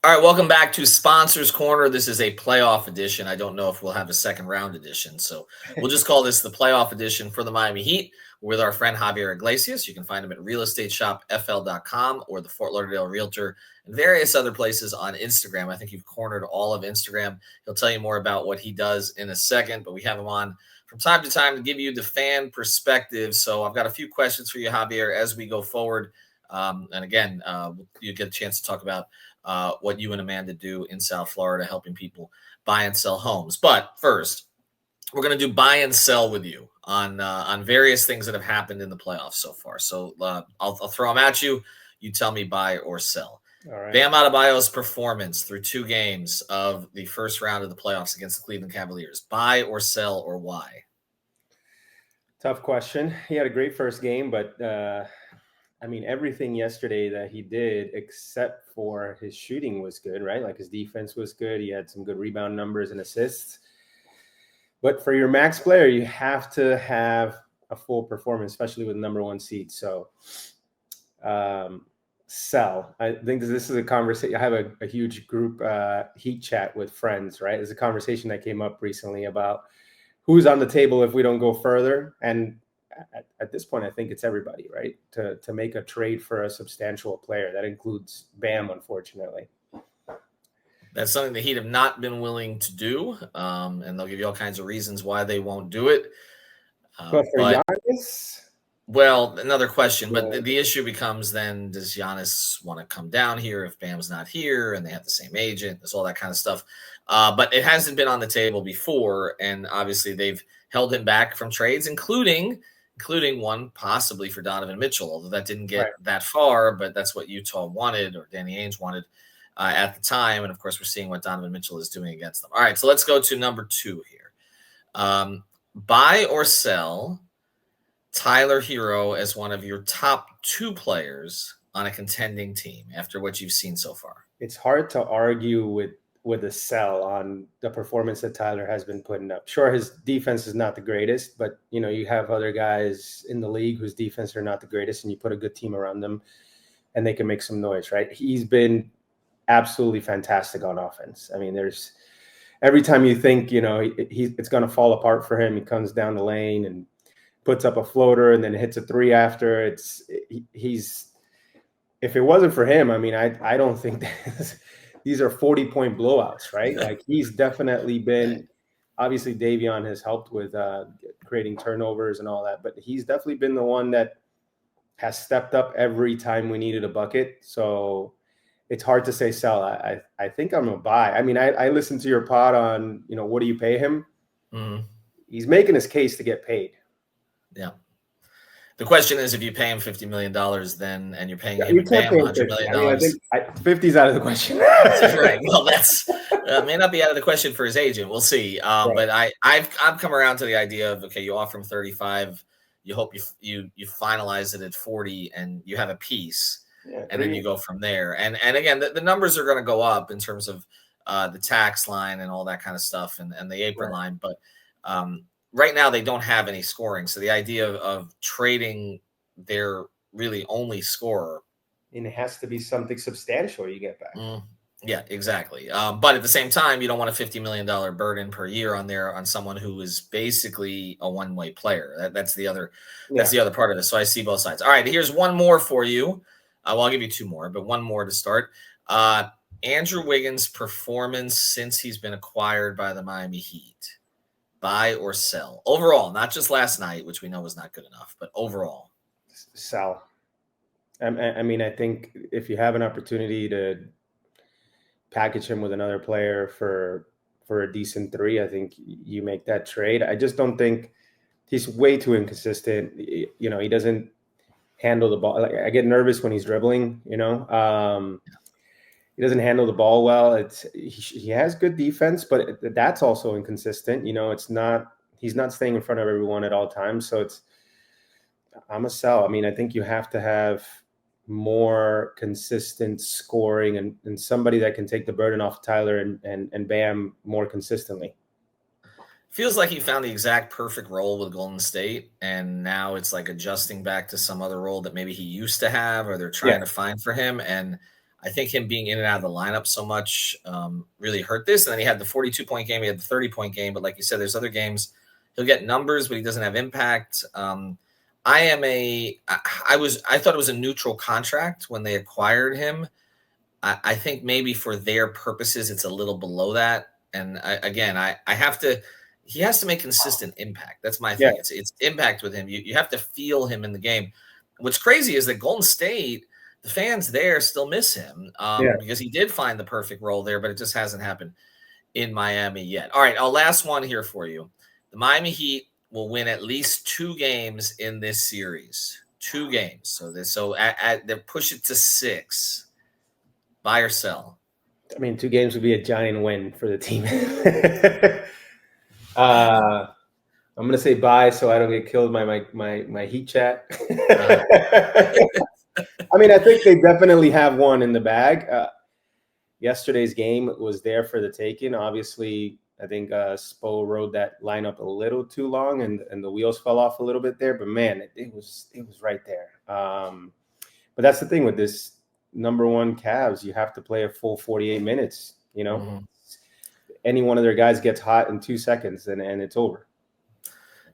All right, welcome back to Sponsors Corner. This is a playoff edition. I don't know if we'll have a second round edition, so we'll just call this the playoff edition for the Miami Heat with our friend Javier Iglesias. You can find him at realestateshopfl.com or the Fort Lauderdale Realtor and various other places on Instagram. I think you've cornered all of Instagram. He'll tell you more about what he does in a second, but we have him on from time to time to give you the fan perspective. So I've got a few questions for you, Javier, as we go forward. And again, you get a chance to talk about what you and Amanda do in South Florida, helping people buy and sell homes. But first, we're going to do buy and sell with you on various things that have happened in the playoffs so far. So I'll throw them at you. You tell me buy or sell. All right. Bam Adebayo's performance through 2 games of the first round of the playoffs against the Cleveland Cavaliers. Buy or sell, or why? Tough question. He had a great first game, but everything yesterday that he did, except for his shooting, was good, right? Like his defense was good. He had some good rebound numbers and assists. But for your max player, you have to have a full performance, especially with number 1 seed. So, sell. I think this is a conversation. I have a huge group Heat chat with friends, right? There's a conversation that came up recently about who's on the table if we don't go further. And at this point, I think it's everybody, right? To make a trade for a substantial player. That includes Bam, unfortunately. That's something the Heat have not been willing to do, and they'll give you all kinds of reasons why they won't do it. But for Giannis? Well, another question, but the issue becomes then, does Giannis want to come down here if Bam's not here and they have the same agent? There's all that kind of stuff. But it hasn't been on the table before, and obviously they've held him back from trades, including one possibly for Donovan Mitchell, although that didn't get that far, but that's what Utah wanted, or Danny Ainge wanted at the time. And, of course, we're seeing what Donovan Mitchell is doing against them. All right, so let's go to number 2 here. Buy or sell Tyler Hero as one of your top 2 players on a contending team after what you've seen so far? It's hard to argue with a sell on the performance that Tyler has been putting up. Sure, his defense is not the greatest, but you have other guys in the league whose defense are not the greatest, and you put a good team around them and they can make some noise, right? He's been absolutely fantastic on offense. I mean, there's every time you think, it's going to fall apart for him, he comes down the lane and puts up a floater and then hits a 3 after. He's if it wasn't for him, I don't think these are 40-point blowouts, right? Like he's definitely been, obviously Davion has helped with creating turnovers and all that, but he's definitely been the one that has stepped up every time we needed a bucket. So it's hard to say sell. I think I'm a buy. I listened to your pod on, what do you pay him? Mm-hmm. He's making his case to get paid. Yeah. The question is, if you pay him $50 million, then and you're paying him $100 million. I think 50's out of the question. Right. Well, that's may not be out of the question for his agent. We'll see. Right. But I've come around to the idea of, okay, you offer him 35, you hope you finalize it at 40, and you have a piece, and then you go from there. And again, the numbers are going to go up in terms of the tax line and all that kind of stuff, and the apron line, but. Right now, they don't have any scoring. So the idea of trading their really only scorer. And it has to be something substantial you get back. Yeah, exactly. But at the same time, you don't want a $50 million burden per year on someone who is basically a one-way player. That's the other part of it. So I see both sides. All right, here's one more for you. Well, I'll give you 2 more, but one more to start. Andrew Wiggins' performance since he's been acquired by the Miami Heat. Buy or sell overall, not just last night, which we know was not good enough, but overall. Sell. I think if you have an opportunity to package him with another player for a decent 3, I think you make that trade. I just don't think he's way too inconsistent. He doesn't handle the ball. Like, I get nervous when he's dribbling, He doesn't handle the ball well. He has good defense, but that's also inconsistent. He's not staying in front of everyone at all times. So I'm a sell. I think you have to have more consistent scoring and somebody that can take the burden off Tyler and Bam more consistently. Feels like he found the exact perfect role with Golden State, and now it's like adjusting back to some other role that maybe he used to have, or they're trying to find for him. And I think him being in and out of the lineup so much really hurt this. And then he had the 42-point game, he had the 30-point game. But like you said, there's other games he'll get numbers, but he doesn't have impact. I thought it was a neutral contract when they acquired him. I think maybe for their purposes, it's a little below that. And he has to make consistent impact. That's my thing. Yeah. It's impact with him. You have to feel him in the game. What's crazy is that Golden State, the fans there still miss him because he did find the perfect role there, but it just hasn't happened in Miami yet. All right, our last one here for you. The Miami Heat will win at least 2 games in this series. 2 games. So they push it to 6. Buy or sell? I mean, 2 games would be a giant win for the team. I'm gonna say buy so I don't get killed by my Heat chat. I mean, I think they definitely have one in the bag. Yesterday's game was there for the taking. Obviously, I think Spo rode that lineup a little too long, and the wheels fell off a little bit there. But man, it was right there. But that's the thing with this number 1 Cavs. You have to play a full 48 minutes. You know, any one of their guys gets hot in 2 seconds, and it's over.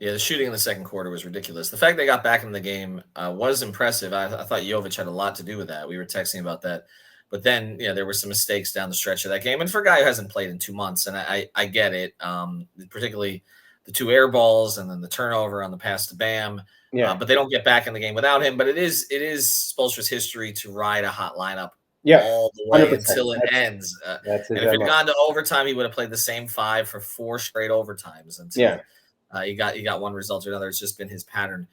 Yeah, the shooting in the second quarter was ridiculous. The fact they got back in the game was impressive. I thought Jovic had a lot to do with that. We were texting about that. But then, there were some mistakes down the stretch of that game. And for a guy who hasn't played in 2 months, and I get it, particularly the 2 air balls and then the turnover on the pass to Bam. Yeah. But they don't get back in the game without him. But it is Spoelstra's history to ride a hot lineup all the way 100%. Until it ends. And if it had gone to overtime, he would have played the same 5 for 4 straight overtimes until he got one result or another. It's just been his pattern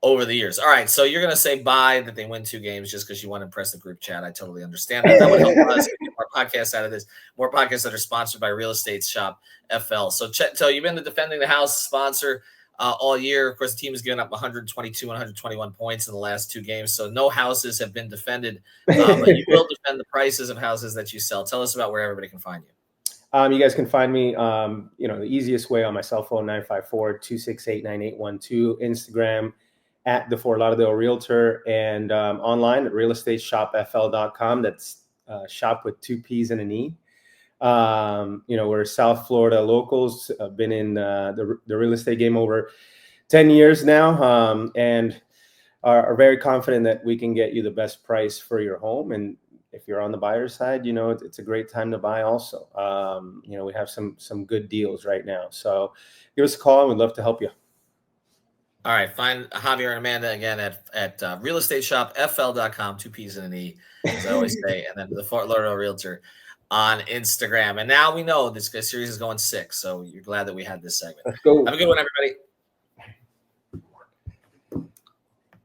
over the years. All right, so you're going to say buy that they win 2 games just because you want to impress the group chat. I totally understand that. That would help us get more podcasts out of this. More podcasts that are sponsored by Real Estate Shop FL. So, Chet, you've been the Defending the House sponsor all year. Of course, the team has given up 122 and 121 points in the last 2 games, so no houses have been defended. But you will defend the prices of houses that you sell. Tell us about where everybody can find you. You guys can find me, the easiest way on my cell phone, 954-268-9812, Instagram, at the Fort Lauderdale Realtor, and online at realestateshopfl.com. That's shop with 2 P's and an E. We're South Florida locals. I've been in the real estate game over 10 years now, and are very confident that we can get you the best price for your home. And if you're on the buyer's side, it's a great time to buy also. We have some good deals right now. So give us a call, and we'd love to help you. All right. Find Javier and Amanda again at realestateshopfl.com, 2 P's and an E, as I always say, and then the Fort Lauderdale Realtor on Instagram. And now we know this series is going 6, so you're glad that we had this segment. Let's go. Have a good one, everybody.